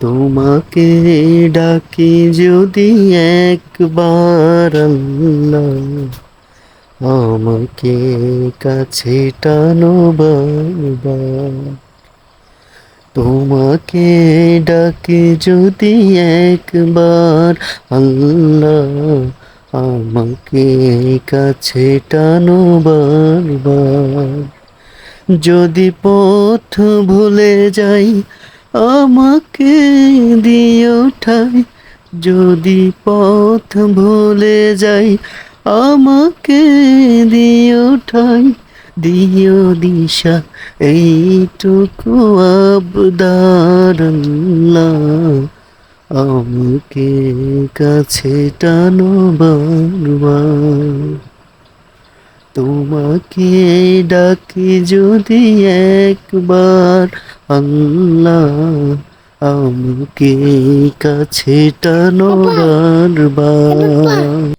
তোমাকে ডাকি যদি একবার আল্লাহ, আমাকে কাছে টানো বারবার। তোমাকে ডাকি যদি একবার আল্লাহ, আমাকে কাছে টানো বারবার। যদি পথ ভুলে যাই, আমাকে দিও ঠাই। যদি পথ ভুলে যাই, আমাকে দিও ঠাই। দিও দিশা, এইটুকু আবদার আল্লাহ, আমাকে কাছে টানো বারবার। তোমাকে ডাকি যদি একবার আল্লাহ, আমাকে কাছে টানো বারবার।